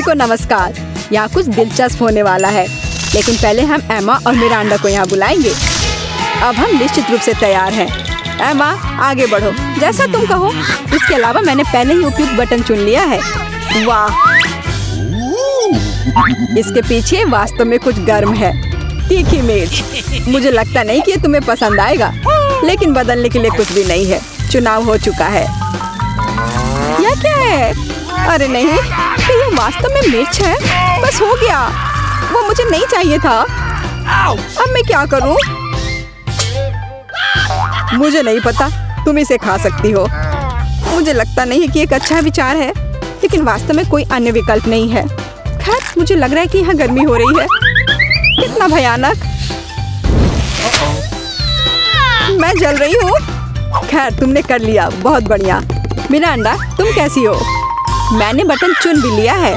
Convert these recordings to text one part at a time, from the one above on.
को नमस्कार। यहाँ कुछ दिलचस्प होने वाला है, लेकिन पहले हम एमा और मिरांडा को यहाँ बुलाएंगे। अब हम निश्चित रूप से तैयार हैं। एमा, आगे बढ़ो, जैसा तुम कहो। इसके अलावा मैंने पहले ही उपयुक्त बटन चुन लिया है। वाह, इसके पीछे वास्तव में कुछ गर्म है। तीखी मिर्च। मुझे लगता नहीं कि ये तुम्हें पसंद आएगा, लेकिन बदलने के लिए कुछ भी नहीं है। चुनाव हो चुका है। यह क्या है? अरे नहीं, तो ये वास्तव में मिर्च है। बस हो गया, वो मुझे नहीं चाहिए था। अब मैं क्या करूं? मुझे नहीं पता, तुम इसे खा सकती हो। मुझे लगता नहीं है कि एक अच्छा विचार है, लेकिन वास्तव में कोई अन्य विकल्प नहीं है। खैर, मुझे लग रहा है कि यहाँ गर्मी हो रही है। कितना भयानक। मैं जल रही हूँ। खैर, तुमने कर लिया, बहुत बढ़िया। मिरांडा, तुम कैसी हो? मैंने बटन चुन भी लिया है।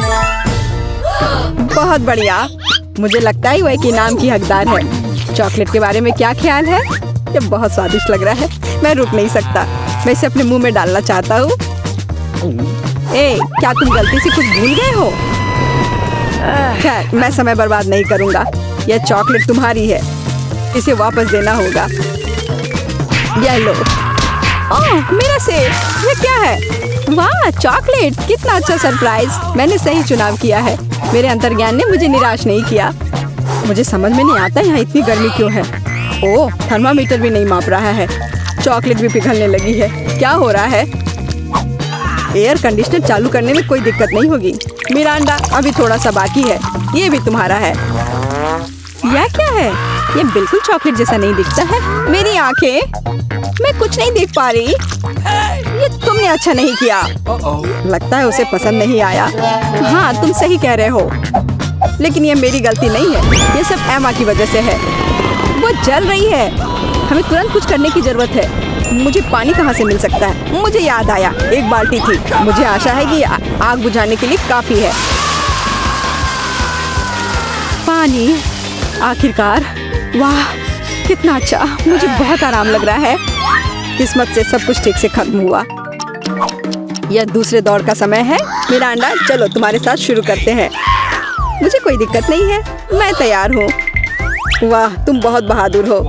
बहुत बढ़िया। मुझे लगता है वह एक इनाम की हकदार है। चॉकलेट के बारे में क्या ख्याल है? ये बहुत स्वादिष्ट लग रहा है। मैं रुक नहीं सकता। मैं इसे अपने मुंह में डालना चाहता हूँ। क्या तुम गलती से कुछ भूल गए हो? खैर, मैं समय बर्बाद नहीं करूँगा। यह चॉकलेट तुम्हारी है, इसे वापस देना होगा। यह लो। ओह, मेरा सेब। ये क्या है? वाह, चॉकलेट। कितना अच्छा सरप्राइज। मैंने सही चुनाव किया है। मेरे अंतर्ज्ञान ने मुझे निराश नहीं किया। मुझे समझ में नहीं आता यहाँ इतनी गर्मी क्यों है। ओह, थर्मामीटर भी नहीं माप रहा है। चॉकलेट भी पिघलने लगी है। क्या हो रहा है? एयर कंडीशनर चालू करने में कोई दिक्कत नहीं होगी। मिरांडा, अभी थोड़ा सा बाकी है। ये भी तुम्हारा है। यह क्या है? ये बिल्कुल चॉकलेट जैसा नहीं दिखता है। मेरी आंखें, मैं कुछ नहीं देख पा रही। ये तुमने अच्छा नहीं किया। लगता है उसे पसंद नहीं आया। हाँ, तुम सही कह रहे हो, लेकिन ये मेरी गलती नहीं है। ये सब एमा की वजह से है। वो जल रही है। हमें तुरंत कुछ करने की जरूरत है। मुझे पानी कहाँ से मिल सकता है? मुझे याद आया, एक बाल्टी थी। मुझे आशा है कि आग बुझाने के लिए काफी है। पानी, आखिरकार। वाह, कितना अच्छा। मुझे बहुत आराम लग रहा है। किस्मत से सब कुछ ठीक से खत्म हुआ। यह दूसरे दौर का समय है। मिरांडा, चलो तुम्हारे साथ शुरू करते हैं। मुझे कोई दिक्कत नहीं है, मैं तैयार हूँ। वाह, तुम बहुत बहादुर हो।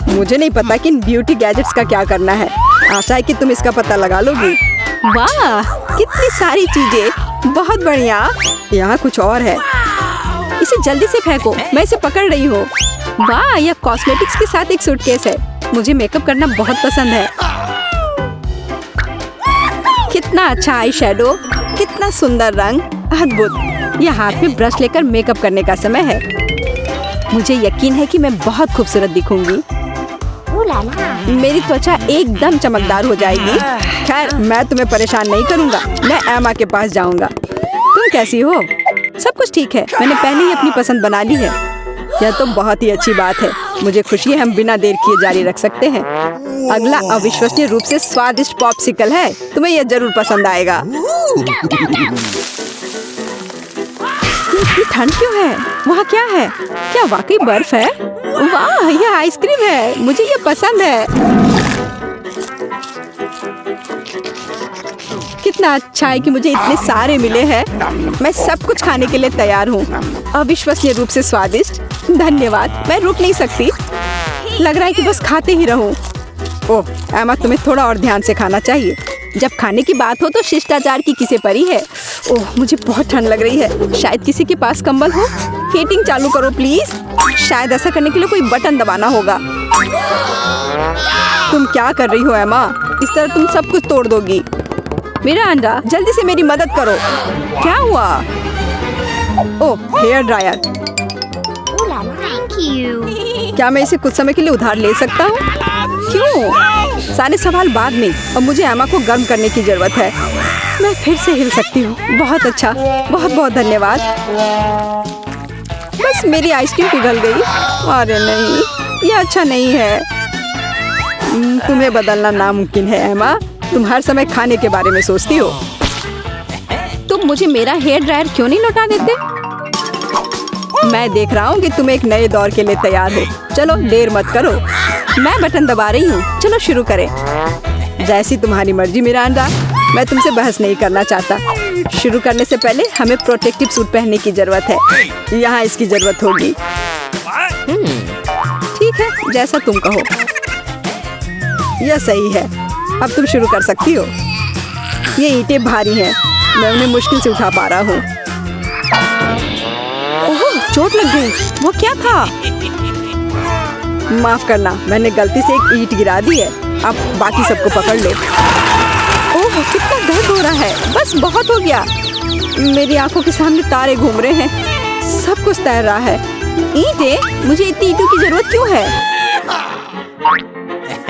मुझे नहीं पता कि इन ब्यूटी गैजेट्स का क्या करना है। आशा है कि तुम इसका पता लगा लोगी। वाह, कितनी सारी चीजें। बहुत बढ़िया। यहाँ कुछ और है। इसे जल्दी से फेंको, मैं इसे पकड़ रही हूँ। वाह, यह कॉस्मेटिक्स के साथ एक सूटकेस है। मुझे मेकअप करना बहुत पसंद है। कितना अच्छा आई शैडो, कितना सुंदर रंग, अद्भुत। यह हाथ में ब्रश लेकर मेकअप करने का समय है। मुझे यकीन है कि मैं बहुत खूबसूरत दिखूंगी। मेरी त्वचा एकदम चमकदार हो जाएगी। खैर, मैं तुम्हें परेशान नहीं करूंगा। मैं एमा के पास जाऊंगा। तुम कैसी हो? सब कुछ ठीक है। मैंने पहले ही अपनी पसंद बना ली है। यह तो बहुत ही अच्छी बात है। मुझे खुशी है, हम बिना देर किए जारी रख सकते हैं। अगला अविश्वसनीय रूप से स्वादिष्ट पॉप्सिकल है। तुम्हें यह जरूर पसंद आएगा। इतनी ठंड क्यों है? वहाँ क्या है? क्या वाकई बर्फ है? वाह, यह आइसक्रीम है। मुझे यह पसंद है। कितना अच्छा है कि मुझे इतने सारे मिले हैं। मैं सब कुछ खाने के लिए तैयार हूँ। अविश्वसनीय रूप से स्वादिष्ट। धन्यवाद, मैं रुक नहीं सकती। लग रहा है कि बस खाते ही रहूं। ओह एमा, तुम्हें थोड़ा और ध्यान से खाना चाहिए। जब खाने की बात हो तो शिष्टाचार की किसे परी है। ओह, मुझे बहुत ठंड लग रही है। शायद किसी के पास कंबल हो। हीटिंग चालू करो प्लीज। शायद ऐसा करने के लिए कोई बटन दबाना होगा। तुम क्या कर रही हो एमा? इस तरह तुम सब कुछ तोड़ दोगी। मिरांडा, जल्दी से मेरी मदद करो। क्या हुआ? ओह, हेयर ड्रायर। क्या मैं इसे कुछ समय के लिए उधार ले सकता हूँ? क्यों? सारे सवाल बाद में। अब मुझे एमा को गर्म करने की जरूरत है। मैं फिर से हिल सकती हूँ। बहुत अच्छा, बहुत बहुत धन्यवाद। बस मेरी आइसक्रीम पिघल गई। अरे नहीं, यह अच्छा नहीं है। तुम्हें बदलना नामुमकिन है एमा। तुम हर समय खाने के बारे में सोचती हो। तुम मुझे मेरा हेयर ड्रायर क्यों नहीं लौटा देते? मैं देख रहा हूँ कि तुम एक नए दौर के लिए तैयार हो। चलो देर मत करो। मैं बटन दबा रही हूँ। चलो शुरू करें। जैसी तुम्हारी मर्जी मिरांडा। मैं तुमसे बहस नहीं करना चाहता। शुरू करने से पहले हमें प्रोटेक्टिव सूट पहनने की जरूरत है। यहाँ इसकी जरूरत होगी। ठीक है, जैसा तुम कहो। यह सही है। अब तुम शुरू कर सकती हो। ये ईंटें भारी हैं, मैं उन्हें मुश्किल से उठा पा रहा हूँ। ओह, चोट लग गई। वो क्या था? माफ करना, मैंने गलती से एक ईंट गिरा दी है। अब बाकी सबको पकड़ लो। ओह, कितना दर्द हो रहा है। बस बहुत हो गया। मेरी आंखों के सामने तारे घूम रहे हैं। सब कुछ तैर रहा है। ईंटें? मुझे इतनी ईंटों की जरूरत क्यों है?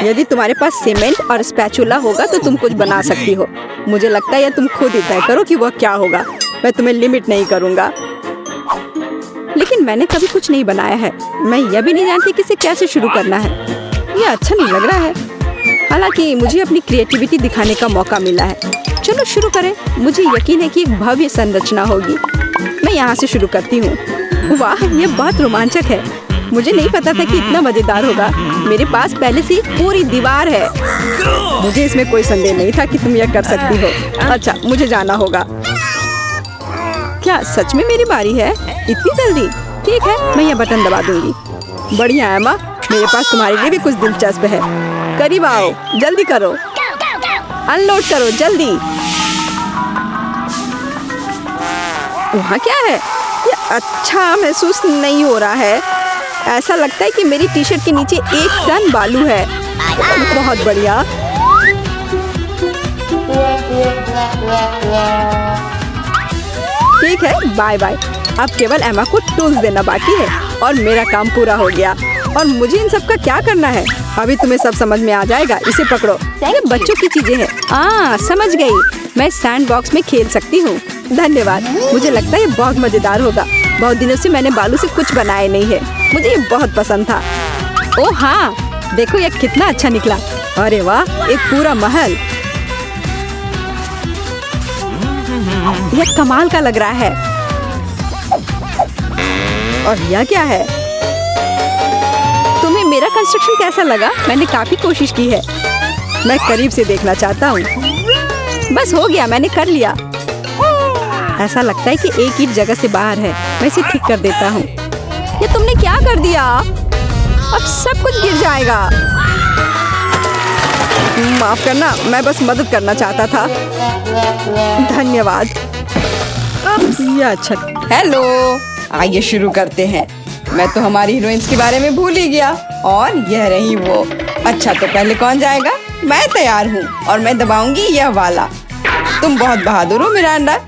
यदि तुम्हारे पास सीमेंट और स्पैचुला होगा तो तुम कुछ बना सकती हो। मुझे लगता है या तुम खुद ही तय करो कि वह क्या होगा। मैं तुम्हें लिमिट नहीं करूँगा। लेकिन मैंने कभी कुछ नहीं बनाया है। मैं यह भी नहीं जानती कि इसे कैसे शुरू करना है। यह अच्छा नहीं लग रहा है। हालांकि मुझे अपनी क्रिएटिविटी दिखाने का मौका मिला है। चलो शुरू करें। मुझे यकीन है कि एक भव्य संरचना होगी। मैं यहाँ से शुरू करती हूँ। वाह, यह बहुत रोमांचक है। मुझे नहीं पता था कि इतना मजेदार होगा। मेरे पास पहले से पूरी दीवार है। मुझे इसमें कोई संदेह नहीं था कि तुम यह कर सकती हो। अच्छा, मुझे जाना होगा। क्या सच में मेरी बारी है? इतनी जल्दी? ठीक है, मैं यह बटन दबा दूंगी। बढ़िया एमा, मेरे पास तुम्हारे लिए भी कुछ दिलचस्प है। करीब आओ, जल्दी करो। अनलोड करो जल्दी। वहाँ क्या है? यह अच्छा महसूस नहीं हो रहा है। ऐसा लगता है कि मेरी टी शर्ट के नीचे 1 टन बालू है। बहुत बढ़िया। ठीक है, बाय बाय। अब केवल एमा को टूल्स देना बाकी है और मेरा काम पूरा हो गया। और मुझे इन सब का क्या करना है? अभी तुम्हें सब समझ में आ जाएगा। इसे पकड़ो। ये बच्चों की चीजें हैं। समझ गई। मैं सैंड बॉक्स में खेल सकती हूँ। धन्यवाद। मुझे लगता है ये बहुत मजेदार होगा। बहुत दिनों से मैंने बालू से कुछ बनाया नहीं है। मुझे ये बहुत पसंद था। ओह हाँ, देखो ये कितना अच्छा निकला। अरे वाह, एक पूरा महल। यह कमाल का लग रहा है। और यह क्या है? तुम्हें मेरा कंस्ट्रक्शन कैसा लगा? मैंने काफी कोशिश की है। मैं करीब से देखना चाहता हूँ। बस हो गया, मैंने कर लिया। ऐसा लगता है कि एक ईंट जगह से बाहर है। मैं इसे ठीक कर देता हूँ। ये तुमने क्या कर दिया? अब सब कुछ गिर जाएगा। माफ करना, मैं बस मदद करना चाहता था। धन्यवाद। यह अच्छा। हेलो, आइए शुरू करते हैं। मैं तो हमारी हीरोइंस के बारे में भूल ही गया। और यह रही वो। अच्छा, तो पहले कौन जाएगा? मैं तैयार हूँ और मैं दबाऊंगी यह वाला। तुम बहुत बहादुर हो मिरांडा।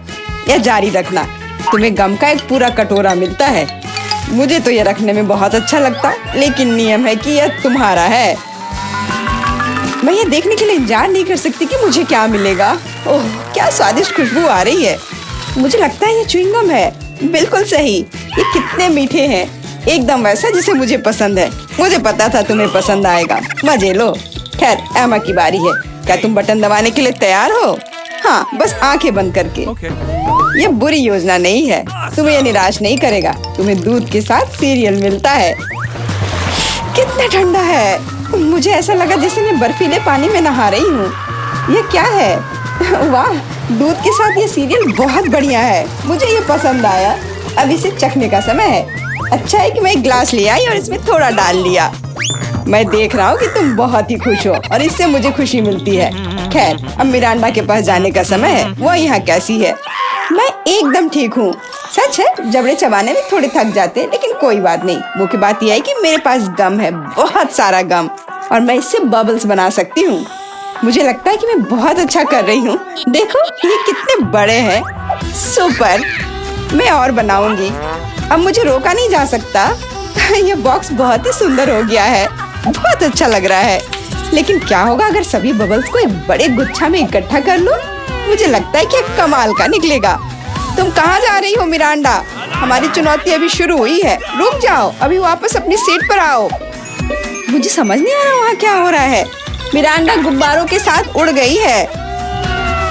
यह जारी रखना। तुम्हें गम का एक पूरा कटोरा मिलता है। मुझे तो यह रखने में बहुत अच्छा लगता, लेकिन नियम है कि यह तुम्हारा है। मैं ये देखने के लिए इंतजार नहीं कर सकती कि मुझे क्या मिलेगा। ओह, क्या स्वादिष्ट खुशबू आ रही है। मुझे लगता है ये च्युइंगम है। बिल्कुल सही। ये कितने मीठे हैं। एकदम वैसा जिसे मुझे पसंद है। मुझे पता था तुम्हें पसंद आएगा। मजे लो। खैर, एमा की बारी है। क्या तुम बटन दबाने के लिए तैयार हो? हाँ, बस आंखें बंद करके। ये बुरी योजना नहीं है। तुम्हें ये निराश नहीं करेगा। तुम्हें दूध के साथ सीरियल मिलता है। कितना ठंडा है। मुझे ऐसा लगा जैसे मैं बर्फीले पानी में नहा रही हूँ। ये क्या है? वाह, दूध के साथ ये सीरियल बहुत बढ़िया है। मुझे ये पसंद आया। अब इसे चखने का समय है। अच्छा है कि मैं एक ग्लास ले आई और इसमें थोड़ा डाल लिया। मैं देख रहा हूँ कि तुम बहुत ही खुश हो और इससे मुझे खुशी मिलती है। खैर, अब मिरांडा के पास जाने का समय है। वो यहाँ कैसी है? मैं एकदम ठीक हूँ। सच है, जबड़े चबाने में थोड़े थक जाते हैं, लेकिन कोई बात नहीं। मुख्य बात यह है कि मेरे पास गम है, बहुत सारा गम, और मैं इससे बबल्स बना सकती हूँ। मुझे लगता है कि मैं बहुत अच्छा कर रही हूँ। देखो ये कितने बड़े हैं। सुपर। मैं और बनाऊंगी। अब मुझे रोका नहीं जा सकता। ये बॉक्स बहुत ही सुंदर हो गया है। बहुत अच्छा लग रहा है। लेकिन क्या होगा अगर सभी बबल्स को एक बड़े गुच्छा में इकट्ठा कर लूं? मुझे लगता है कि कमाल का निकलेगा। तुम कहाँ जा रही हो मिरांडा? हमारी चुनौती अभी शुरू हुई है। रुक जाओ, अभी वापस अपनी सीट पर आओ। मुझे समझ नहीं आ रहा वहाँ क्या हो रहा है। मिरांडा गुब्बारों के साथ उड़ गई है।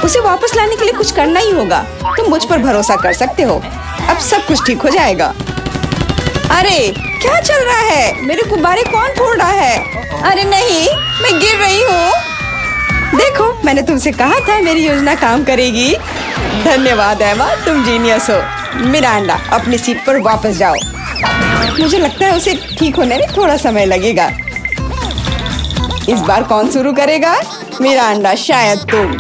उसे वापस लाने के लिए कुछ करना ही होगा। तुम मुझ पर भरोसा कर सकते हो। अब सब कुछ ठीक हो जाएगा। अरे क्या चल रहा है? मेरे गुब्बारे कौन फोड़ रहा है? अरे नहीं, मैं गिर रही हूँ। देखो, मैंने तुमसे कहा था मेरी योजना काम करेगी। धन्यवाद एमा, तुम जीनियस हो। मिरांडा, अपनी सीट पर वापस जाओ। मुझे लगता है उसे ठीक होने में थोड़ा समय लगेगा। इस बार कौन शुरू करेगा? मिरांडा, शायद तुम।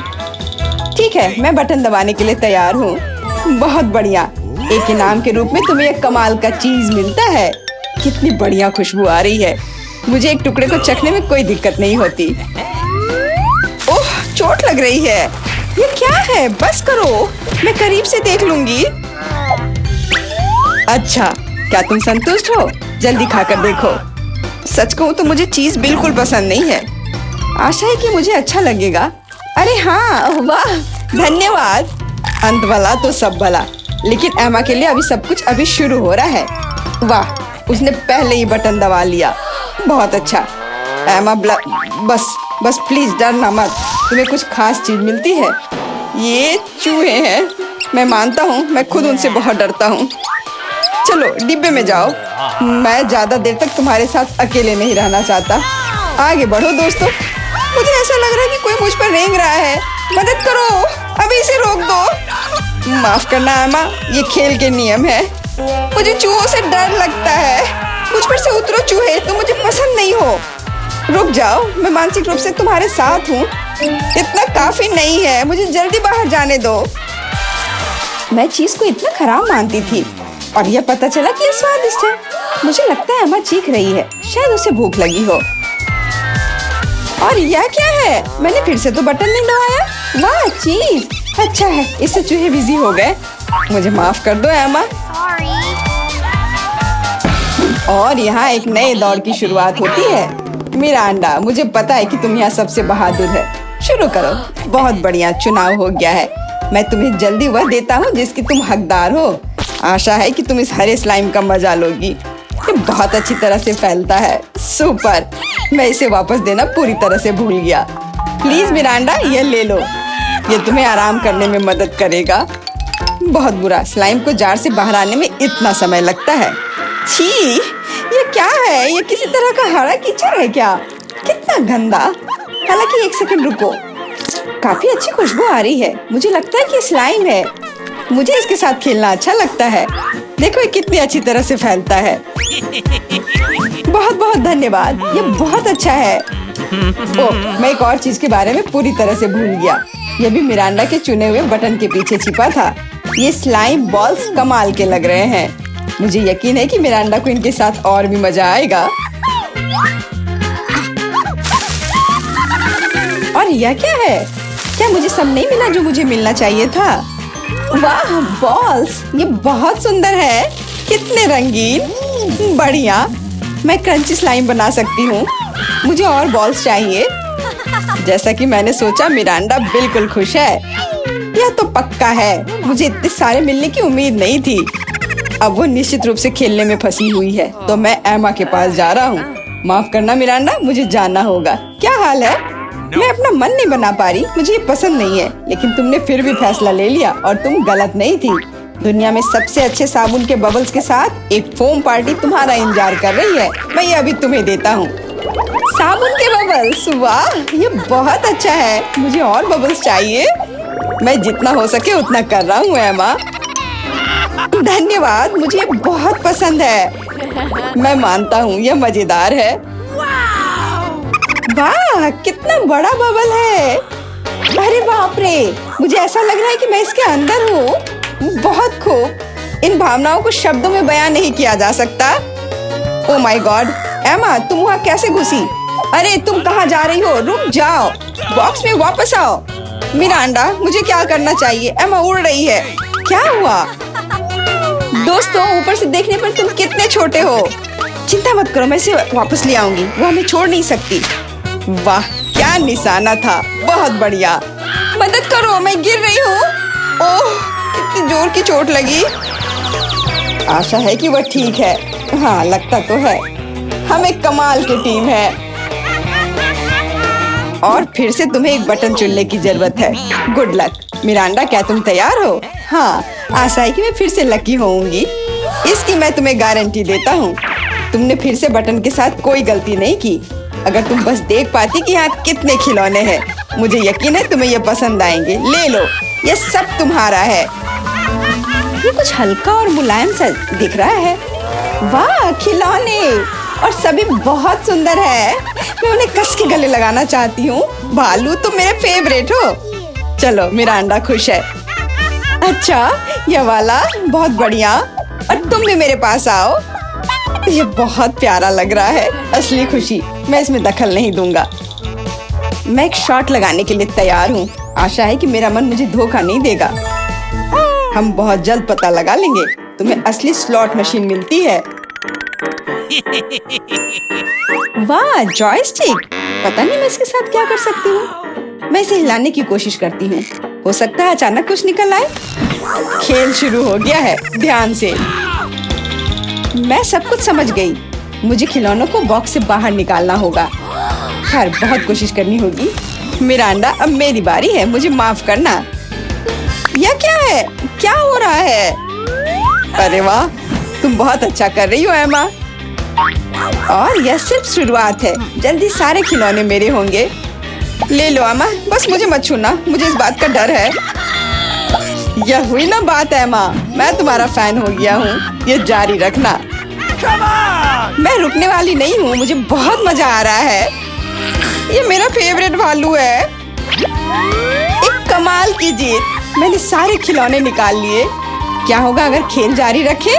ठीक है, मैं बटन दबाने के लिए तैयार हूँ। बहुत बढ़िया। एक इनाम के रूप में तुम्हें एक कमाल का चीज मिलता है। कितनी बढ़िया खुशबू आ रही है। मुझे एक टुकड़े को चखने में कोई दिक्कत नहीं होती। ओह, चोट लग रही है। ये क्या है? बस करो, मैं करीब से देख लूंगी। अच्छा, क्या तुम संतुष्ट हो? जल्दी खाकर देखो। सच कहूँ तो मुझे चीज बिल्कुल पसंद नहीं है। आशा है कि मुझे अच्छा लगेगा। अरे हाँ, वाह, धन्यवाद। अंत भला तो सब भला। लेकिन एमा के लिए अभी सब कुछ अभी शुरू हो रहा है। वाह, उसने पहले ही बटन दबा लिया। बहुत अच्छा। एमा, बस प्लीज डरना मत। तुम्हें कुछ खास चीज मिलती है। ये चूहे हैं। मैं मानता हूँ, मैं खुद उनसे बहुत डरता हूँ। चलो डिब्बे में जाओ। मैं ज्यादा देर तक तुम्हारे साथ अकेले नहीं रहना चाहता। आगे बढ़ो दोस्तों। मुझे ऐसा लग रहा है कि कोई मुझ पर रेंग रहा है। मदद करो, अभी इसे रोक दो। माफ करना एमा, ये खेल के नियम है। मुझे चूहों से डर लगता है। मुझ पर से उतरो चूहे, तुम मुझे पसंद नहीं हो। रुक जाओ, मैं मानसिक रूप से तुम्हारे साथ हूँ। इतना काफी नहीं है, मुझे जल्दी बाहर जाने दो। मैं चीज को इतना खराब मानती थी और यह पता चला कि यह स्वादिष्ट है। मुझे लगता है अम्मा चीख रही है, शायद उसे भूख लगी हो। और यह क्या है? मैंने फिर से तो बटन नहीं दबाया। वाह, चीज अच्छा है, इससे चूहे बिजी हो गए। मुझे माफ कर दो एमा। और यहाँ एक नए दौर की शुरुआत होती है। मिरांडा, मुझे पता है कि तुम यहाँ सबसे बहादुर है। शुरू करो। बहुत बढ़िया, चुनाव हो गया है। मैं तुम्हें जल्दी वह देता हूँ जिसकी तुम हकदार हो। आशा है कि तुम इस हरे स्लाइम का मजा लोगी। ये बहुत अच्छी तरह से फैलता है। सुपर। मैं इसे वापस देना पूरी तरह से भूल गया। प्लीज मिरांडा, ये ले लो। ये तुम्हें आराम करने में मदद करेगा। बहुत बुरा, स्लाइम को जार से बाहर आने में इतना समय लगता है। छी, ये क्या है? ये किसी तरह का हरा कीचड़ है क्या? कितना गंदा। हालांकि एक सेकंड रुको, काफी अच्छी खुशबू आ रही है। मुझे लगता है कि स्लाइम है। मुझे इसके साथ खेलना अच्छा लगता है। देखो ये कितनी अच्छी तरह से फैलता है। बहुत बहुत धन्यवाद, ये बहुत अच्छा है। ओह, मैं एक और चीज के बारे में पूरी तरह से भूल गया। ये भी मिरांडा के चुने हुए बटन के पीछे छिपा था। ये स्लाइम बॉल्स कमाल के लग रहे हैं। मुझे यकीन है कि मिरांडा को इनके साथ और भी मजा आएगा। और यह क्या है? क्या मुझे सब नहीं मिला जो मुझे मिलना चाहिए था? वाह, बॉल्स, ये बहुत सुंदर है। कितने रंगीन। बढ़िया, मैं क्रंची स्लाइम बना सकती हूँ। मुझे और बॉल्स चाहिए। जैसा कि मैंने सोचा, मिरांडा बिल्कुल खुश है। यह तो पक्का है। मुझे इतने सारे मिलने की उम्मीद नहीं थी। अब वो निश्चित रूप से खेलने में फंसी हुई है, तो मैं एमा के पास जा रहा हूँ। माफ करना मिरांडा, मुझे जाना होगा। क्या हाल है? मैं अपना मन नहीं बना पा रही। मुझे ये पसंद नहीं है, लेकिन तुमने फिर भी फैसला ले लिया और तुम गलत नहीं थी। दुनिया में सबसे अच्छे साबुन के बबल्स के साथ एक फोम पार्टी तुम्हारा इंतजार कर रही है। मैं ये अभी तुम्हें देता हूँ। साबुन के बबल्स, वाह, ये बहुत अच्छा है। मुझे और बबल्स चाहिए। मैं जितना हो सके उतना कर रहा हूँ एमा। धन्यवाद, मुझे ये बहुत पसंद है। मैं मानता हूँ यह मजेदार है। वाह, कितना बड़ा बबल है। अरे बाप रे, मुझे ऐसा लग रहा है कि मैं इसके अंदर हूँ। बहुत खूब। इन भावनाओं को शब्दों में बयां नहीं किया जा सकता। ओह माय गॉड, एमा, तुम वहाँ कैसे घुसी? अरे तुम कहाँ जा रही हो? रुक जाओ, बॉक्स में वापस आओ। मिरांडा, मुझे क्या करना चाहिए? एमा उड़ रही है। क्या हुआ? दोस्तों, ऊपर से देखने पर तुम कितने छोटे हो। चिंता मत करो, मैं इसे वापस ले आऊंगी। वो हमें छोड़ नहीं सकती। वाह, क्या निशाना था। बहुत बढ़िया। मदद करो, मैं गिर रही हूँ। ओह, कितनी जोर की चोट लगी। आशा है कि वह ठीक है। हाँ, लगता तो है। हम एक कमाल की टीम है। और फिर से तुम्हें एक बटन चुनने की जरूरत है। Good luck. मिरांडा, क्या तुम तैयार हो? हाँ, आशा है कि मैं फिर से लकी होऊंगी। इसकी मैं तुम्हें गारंटी देता हूँ। तुमने फिर से बटन के साथ कोई गलती नहीं की। अगर तुम बस देख पाती कि यहाँ कितने खिलौने हैं, मुझे यकीन है तुम्हें ये पसंद आएंगे। ले लो, ये सब तुम्हारा है। ये कुछ हल्का और मुलायम सा दिख रहा है। वाह, खिलौने, और सभी बहुत सुंदर है। मैं उन्हें कस के गले लगाना चाहती हूँ। भालू तुम मेरे फेवरेट हो। चलो, मिरांडा खुश है। अच्छा, ये वाला बहुत बढ़िया, और तुम भी मेरे पास आओ। ये बहुत प्यारा लग रहा है। असली खुशी, मैं इसमें दखल नहीं दूंगा। मैं एक शॉट लगाने के लिए तैयार हूँ। आशा है कि मेरा मन मुझे धोखा नहीं देगा। हम बहुत जल्द पता लगा लेंगे। तुम्हें असली स्लॉट मशीन मिलती है। वाह, जॉयस्टिक। पता नहीं मैं इसके साथ क्या कर सकती हूँ। मैं इसे हिलाने की कोशिश करती हूँ। हो सकता है अचानक कुछ निकल आए। खेल शुरू हो गया है। ध्यान से। मैं सब कुछ समझ गई। मुझे खिलौनों को बॉक्स से बाहर निकालना होगा। खैर, बहुत कोशिश करनी होगी। मिरांडा, अब मेरी बारी है। मुझे माफ करना। यह क्या है? क्या हो रहा है? अरे वाह, तुम बहुत अच्छा कर रही हो एमा। और यह सिर्फ शुरुआत है। जल्दी सारे खिलौने मेरे होंगे। ले लो एमा, बस मुझे मत छूना। मुझे इस बात का डर है। यह हुई ना बात एमा। मैं तुम्हारा फैन हो गया हूँ। ये जारी रखना। मैं रुकने वाली नहीं हूँ। मुझे बहुत मजा आ रहा है। ये मेरा फेवरेट भालू है। एक कमाल की जीत। मैंने सारे खिलौने निकाल लिए। क्या होगा अगर खेल जारी रखें?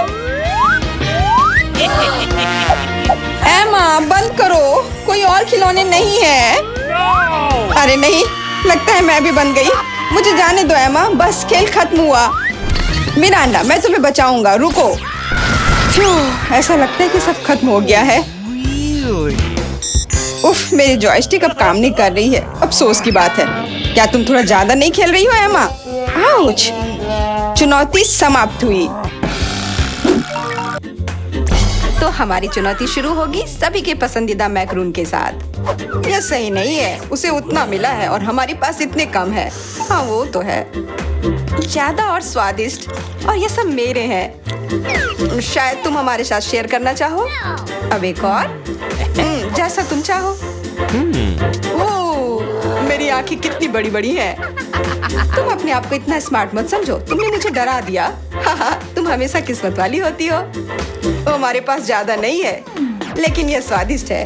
एमा, बंद करो। कोई और खिलौने नहीं है। अरे नहीं, लगता है मैं भी बन गई। मुझे जाने दो एमा, बस खेल खत्म हुआ। मिरांडा, मैं तुम्हें बचाऊंगा। रुको। ऐसा लगता है कि सब खत्म हो गया है। उफ, मेरी जॉयस्टिक अब काम नहीं कर रही है। अफसोस की बात है। क्या तुम थोड़ा ज्यादा नहीं खेल रही हो एमा? आउच! चुनौती समाप्त हुई। तो हमारी चुनौती शुरू होगी सभी के पसंदीदा मैकरून के साथ। यह सही नहीं है। उसे उतना मिला है और हमारे पास इतने कम है। हाँ, वो तो है। ज्यादा और स्वादिष्ट, और ये सब मेरे हैं। शायद तुम हमारे साथ शेयर करना चाहो। अब एक और। जैसा तुम चाहो। ओह, मेरी आंखें कितनी बड़ी बड़ी हैं। तुम अपने आप को इतना स्मार्ट मत समझो। तुमने मुझे डरा दिया। तुम हमेशा किस्मत वाली होती हो। तो हमारे पास ज्यादा नहीं है, लेकिन यह स्वादिष्ट है।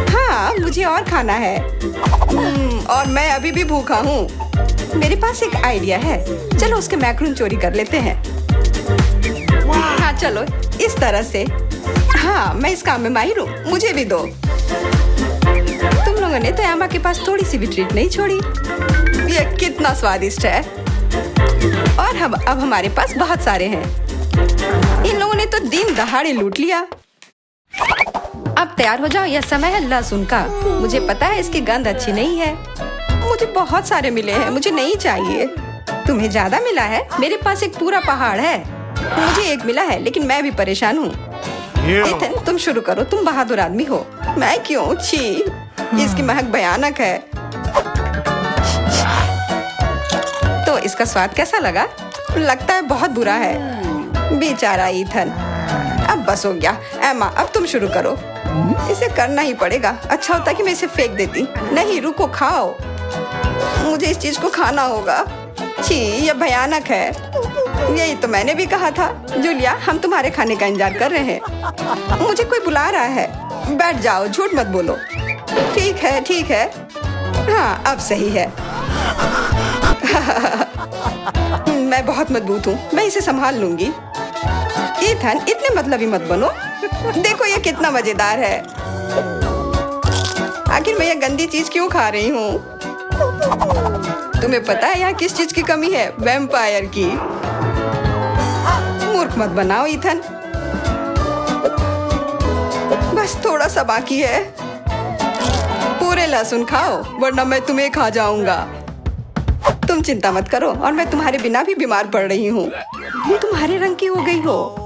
हाँ, मुझे और खाना है। और मैं अभी भी भूखा हूँ। मेरे पास एक आइडिया है। चलो उसके मैकरून चोरी कर लेते हैं। हाँ, चलो इस तरह से। हाँ, मैं इस काम में माहिर हूँ। मुझे भी दो। तुम लोगों ने तो एमा के पास थोड़ी सी भी ट्रीट नहीं छोड़ी। यह कितना स्वादिष्ट है। और अब हमारे पास बहुत सारे हैं। इन लोगों ने तो दिन दहाड़े लूट लिया। अब तैयार हो जाओ। यह समय है लहसुन का। मुझे पता है इसकी गंध अच्छी नहीं है। मुझे बहुत सारे मिले हैं। मुझे नहीं चाहिए। तुम्हें ज्यादा मिला है। मेरे पास एक पूरा पहाड़ है। मुझे एक मिला है, लेकिन मैं भी परेशान हूँ। एथन, तुम शुरू करो। तुम बहादुर आदमी हो। मैं क्यों? छी, इसकी महक भयानक है। तो इसका स्वाद कैसा लगा? लगता है बहुत बुरा है। बेचारा ईथन। अब बस हो गया। एमा, अब तुम शुरू करो। इसे करना ही पड़ेगा। अच्छा होता कि मैं इसे फेंक देती। नहीं, रुको, खाओ। मुझे इस चीज को खाना होगा। छी, यह भयानक है। यही तो मैंने भी कहा था। जूलिया, हम तुम्हारे खाने का इंतजार कर रहे हैं। मुझे कोई बुला रहा है। बैठ जाओ, झूठ मत बोलो। ठीक है, ठीक है। हाँ, अब सही है। मैं बहुत मजबूत हूँ। मैं इसे संभाल लूंगी। ईथन, इतने मतलबी मत बनो। देखो ये कितना मजेदार है। आखिर मैं ये गंदी चीज क्यों खा रही हूँ? तुम्हें पता है यहाँ किस चीज की कमी है? वैम्पायर की। मूर्ख मत बनाओ ईथन। बस थोड़ा सा बाकी है। पूरे लहसुन खाओ, वरना मैं तुम्हें खा जाऊंगा। तुम चिंता मत करो, और मैं तुम्हारे बिना भी बीमार पड़ रही हूँ। तुम्हारे रंग की हो गई हो।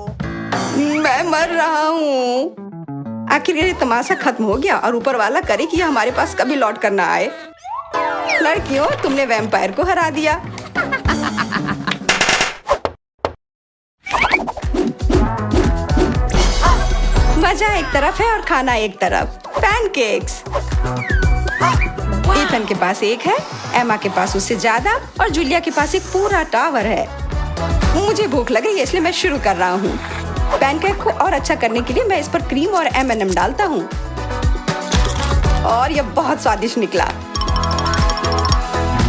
मैं मर रहा हूँ। आखिर ये तमाशा खत्म हो गया, और ऊपर वाला करे कि हमारे पास कभी लौट कर ना आए। लड़कियों, तुमने वैम्पायर को हरा दिया। मजा एक तरफ है और खाना एक तरफ। पैनकेक्स। ईथन के पास एक है, एमा के पास उससे ज्यादा और जूलिया के पास एक पूरा टावर है। मुझे भूख लग रही है इसलिए मैं शुरू कर रहा हूँ। पैनकेक को और अच्छा करने के लिए मैं इस पर क्रीम और M&M डालता हूँ और यह बहुत स्वादिष्ट निकला।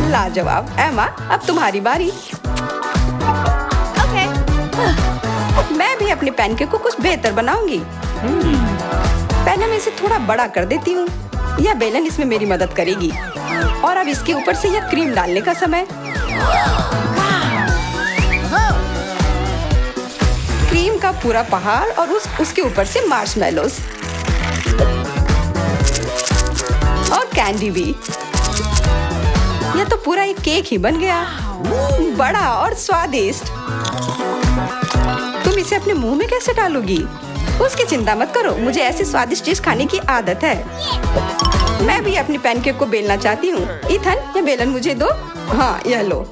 लाजवाब। एमा, अब तुम्हारी बारी। मैं भी अपने पैनकेक को कुछ बेहतर बनाऊंगी। पहले मैं इसे थोड़ा बड़ा कर देती हूँ। यह बेलन इसमें मेरी मदद करेगी। और अब इसके ऊपर से यह क्रीम डालने का समय। क्रीम का पूरा पहाड़ और उसके ऊपर से मार्शमेलोस और कैंडी भी। यह तो पूरा एक केक ही बन गया, बड़ा और स्वादिष्ट। तुम इसे अपने मुंह में कैसे डालोगी? उसकी चिंता मत करो, मुझे ऐसी स्वादिष्ट चीज खाने की आदत है। मैं भी अपनी पैनकेक को बेलना चाहती हूँ। ईथन, ये बेलन मुझे दो। हाँ, यह लो।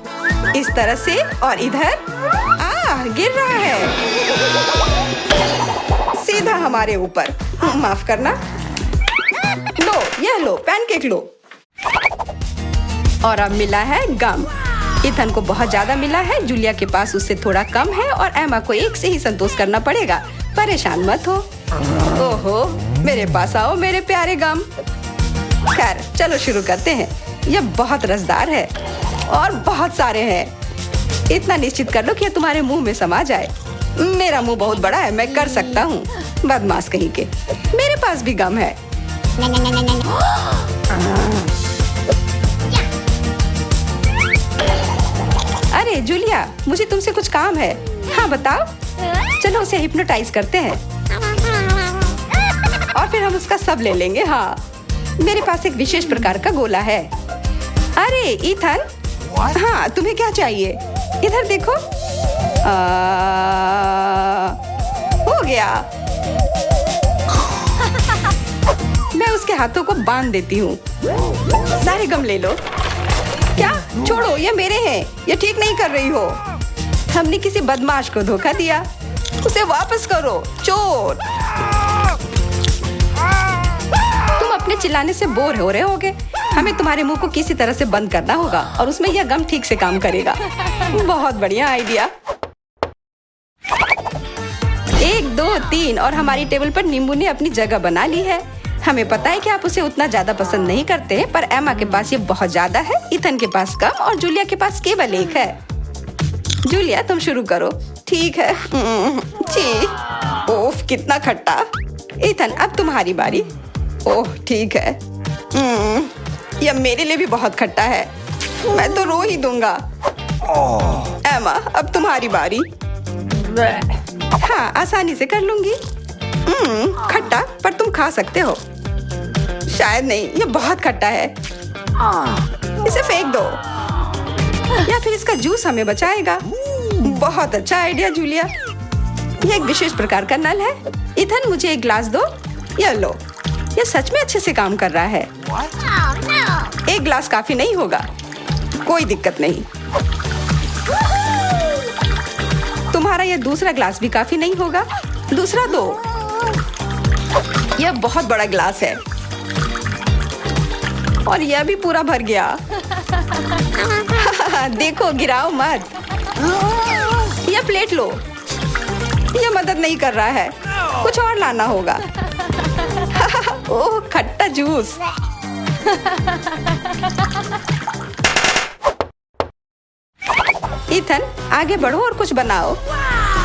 इस तरह से और इधर। गिर रहा है सीधा हमारे ऊपर। माफ करना। लो, यह लो, पैनकेक लो। और अब मिला है गम। ईथन को बहुत ज्यादा मिला है, जूलिया के पास उससे थोड़ा कम है और एमा को एक से ही संतोष करना पड़ेगा। परेशान मत हो। ओहो, मेरे पास आओ मेरे प्यारे गम। खैर, चलो शुरू करते हैं। यह बहुत रसदार है और बहुत सारे हैं। इतना निश्चित कर लो कि यह तुम्हारे मुंह में समा जाए। मेरा मुंह बहुत बड़ा है, मैं कर सकता हूँ। बदमाश कहीं के। मेरे पास भी गम है। अरे जूलिया, मुझे तुमसे कुछ काम है। हाँ बताओ। चलो उसे हिप्नोटाइज करते हैं और फिर हम उसका सब ले लेंगे। हाँ, मेरे पास एक विशेष प्रकार का गोला है। अरे ईथन, हाँ तुम्हें क्या चाहिए? इधर देखो। हो गया। मैं उसके हाथों को बांध देती हूँ। सारे गम ले लो। क्या? छोड़ो, ये मेरे हैं। ये ठीक नहीं कर रही हो। हमने किसी बदमाश को धोखा दिया। उसे वापस करो, चोर। तुम अपने चिल्लाने से बोर हो रहे होगे। हमें तुम्हारे मुंह को किसी तरह से बंद करना होगा और उसमें यह गम ठीक से काम करेगा। बहुत बढ़िया आइडिया। 1, 2, 3 और हमारी टेबल पर नींबू ने अपनी जगह बना ली है। हमें पता है कि आप उसे उतना ज्यादा पसंद नहीं करते, पर एमा के पास ये बहुत ज्यादा है, ईथन के पास कम और जूलिया के पास केवल एक है। जूलिया, तुम शुरू करो। ठीक है। ओफ, कितना खट्टा। ईथन, अब तुम्हारी बारी। ओह, ठीक है। यह मेरे लिए भी बहुत खट्टा है। मैं तो रो ही दूंगा। एमा, अब तुम्हारी बारी। हाँ, आसानी से कर लूंगी। खट्टा, पर तुम खा सकते हो। शायद नहीं, यह बहुत खट्टा है। इसे फेंक दो या फिर इसका जूस हमें बचाएगा। बहुत अच्छा आइडिया जूलिया। यह एक विशेष प्रकार का नल है। ईथन, मुझे एक ग्लास दो। यह लो। यह सच में अच्छे से काम कर रहा है। एक ग्लास काफी नहीं होगा। कोई दिक्कत नहीं। तुम्हारा यह दूसरा ग्लास भी काफी नहीं होगा। दूसरा दो। यह बहुत बड़ा ग्लास है और यह भी पूरा भर गया। देखो, गिराओ मत। यह प्लेट लो। यह मदद नहीं कर रहा है। कुछ और लाना होगा। ओह, खट्टा जूस। ईथन, आगे बढ़ो और कुछ बनाओ।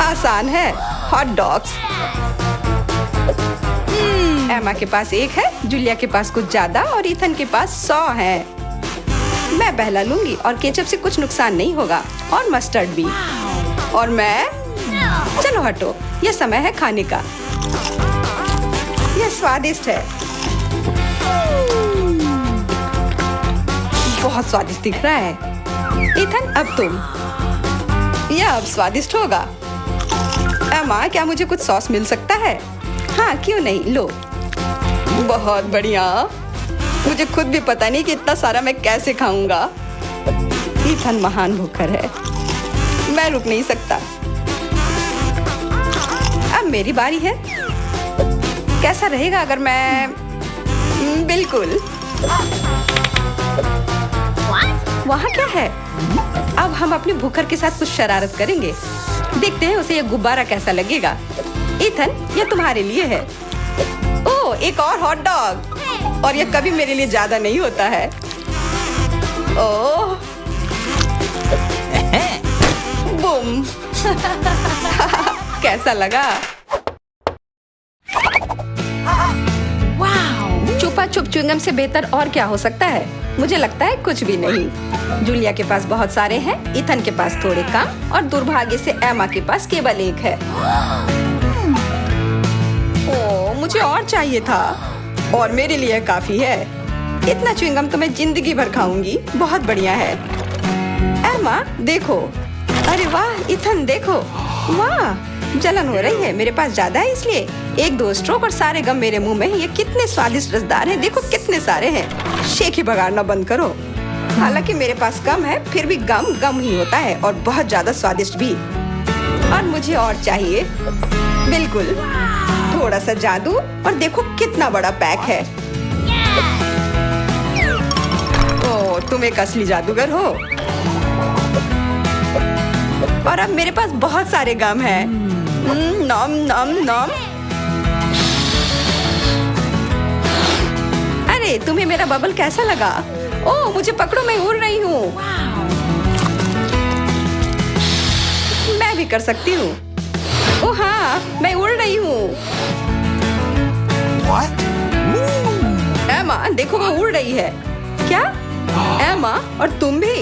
आसान है। Hot dogs. एमा के पास एक है, जूलिया के पास कुछ ज्यादा और ईथन के पास 100 है। मैं पहला लूंगी और केचप से कुछ नुकसान नहीं होगा और मस्टर्ड भी। और मैं। चलो हटो, यह समय है खाने का। यह स्वादिष्ट है। बहुत स्वादिष्ट दिख रहा है। ईथन, अब तुम। यह अब स्वादिष्ट होगा। एमा, क्या मुझे कुछ सॉस मिल सकता है? हाँ, क्यों नहीं, लो। बहुत बढ़िया। मुझे खुद भी पता नहीं कि इतना सारा मैं कैसे खाऊंगा। ईथन महान भूखर है। मैं रुक नहीं सकता। अब मेरी बारी है। कैसा रहेगा अगर मैं बिल्कुल। वहाँ क्या है? अब हम अपने भूखर के साथ कुछ शरारत करेंगे। देखते हैं उसे ये गुब्बारा कैसा लगेगा। इथन, ये तुम्हारे लिए है। ओह, एक और हॉट डॉग। और ये कभी मेरे लिए ज्यादा नहीं होता है। ओह, बूम। कैसा लगा? छुपा छुप च्युइंगम से बेहतर और क्या हो सकता है? मुझे लगता है कुछ भी नहीं। जूलिया के पास बहुत सारे हैं, इथन के पास थोड़े कम और दुर्भाग्य से एमा के पास केवल एक है। ओह, मुझे और चाहिए था और मेरे लिए काफी है। इतना च्युइंगम तो मैं जिंदगी भर खाऊंगी। बहुत बढ़िया है। एमा देखो। अरे वाह, इथन देखो। वाह, जलन हो रही है। मेरे पास ज्यादा है इसलिए 1-2 स्ट्रोक और सारे गम मेरे मुंह में। ये कितने स्वादिष्ट रसदार हैं। देखो कितने सारे हैं। शेख ही बगाड़ना बंद करो। हालांकि मेरे पास कम है, फिर भी गम गम ही होता है और बहुत ज्यादा स्वादिष्ट भी। और मुझे और चाहिए। बिल्कुल, थोड़ा सा जादू और देखो कितना बड़ा पैक है। ओह, तुम एक असली जादूगर हो। और अब मेरे पास बहुत सारे गम हैं। नॉम नॉम नॉम। अरे, तुम्हें मेरा बबल कैसा लगा? ओह, मुझे पकड़ो, मैं उड़ रही हूँ। मैं भी कर सकती हूँ। ओह हाँ, मैं उड़ रही हूँ। एमा देखो, वो उड़ रही है। क्या? एमा, और तुम भी?